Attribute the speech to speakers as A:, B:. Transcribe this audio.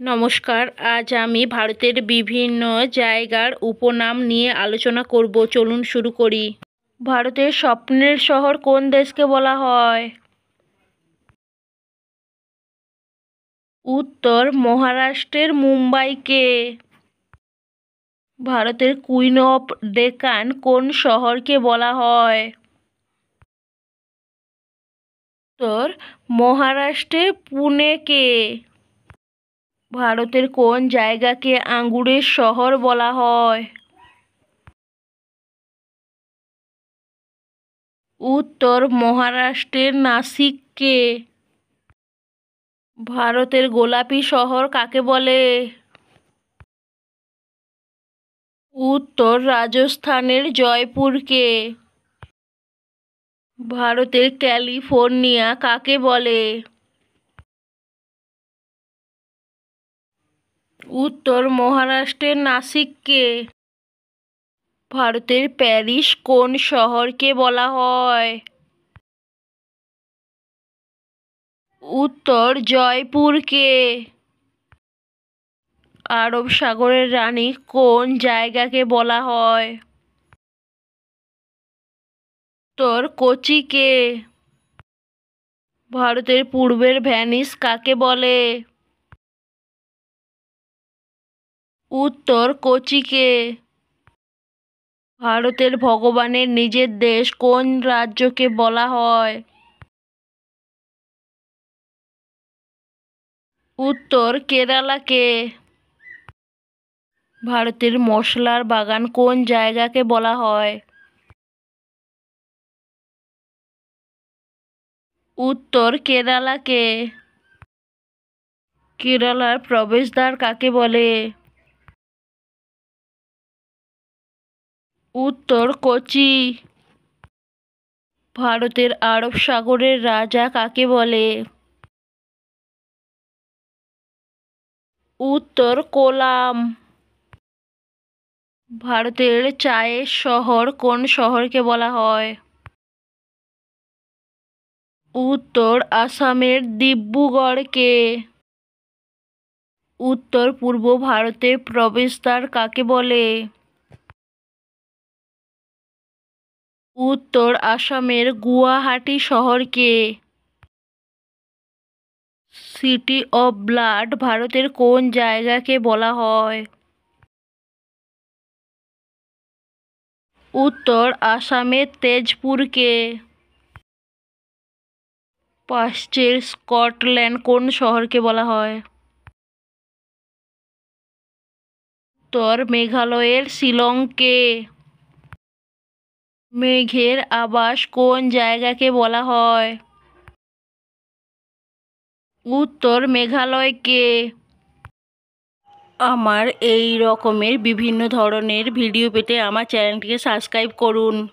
A: নমস্কার, আজ আমি ভারতের বিভিন্ন জায়গার উপনাম নিয়ে আলোচনা করব। চলুন শুরু করি। ভারতের স্বপ্নের শহর কোন দেশকে বলা হয়? উত্তর, মহারাষ্ট্রের মুম্বাইকে। ভারতের কুইন অফ ডেকান কোন শহরকে বলা হয়? উত্তর, মহারাষ্ট্রের পুনেকে। ভারতের কোন জায়গাকে আঙ্গুরের শহর বলা হয়? উত্তর, মহারাষ্ট্রের নাসিককে। ভারতের গোলাপি শহর কাকে বলে? উত্তর, রাজস্থানের জয়পুরকে। ভারতের ক্যালিফোর্নিয়া কাকে বলে? উত্তর, মহারাষ্ট্রের নাসিককে। ভারতের প্যারিস কোন শহরকে বলা হয়? উত্তর, জয়পুরকে। আরব সাগরের রানী কোন জায়গাকে বলা হয়? উত্তর, কোচিকে। ভারতের পূর্বের ভেনিস কাকে বলে? উত্তর, কোচিকে। ভারতের ভগবানের নিজের দেশ কোন রাজ্যকে বলা হয়? উত্তর, কেরালাকে। ভারতের মশলার বাগান কোন জায়গাকে বলা হয়? উত্তর, কেরালাকে। কেরালার প্রবেশদ্বার কাকে বলে? উত্তর, কোচি। ভারতের আরব সাগরের রাজা কাকে বলে? উত্তর, কোলাম। ভারতের চায়ের শহর কোন শহরকে বলা হয়? উত্তর, আসামের দিব্রুগড়কে। উত্তর পূর্ব ভারতের প্রবেশদ্বার কাকে বলে? উত্তর, আসামের গুয়াহাটি শহরকে। সিটি অফ ব্লাড ভারতের কোন জায়গাকে বলা হয়? উত্তর, আসামের তেজপুরকে। পশ্চিম স্কটল্যান্ড কোন শহরকে বলা হয়? উত্তর, মেঘালয়ের শিলংকে। মেঘের আবাস কোন জায়গাকে বলা হয়? উত্তর, মেঘালয়কে। আমার এই রকমের বিভিন্ন ধরনের ভিডিও পেতে আমার চ্যানেলটিকে সাবস্ক্রাইব করুন।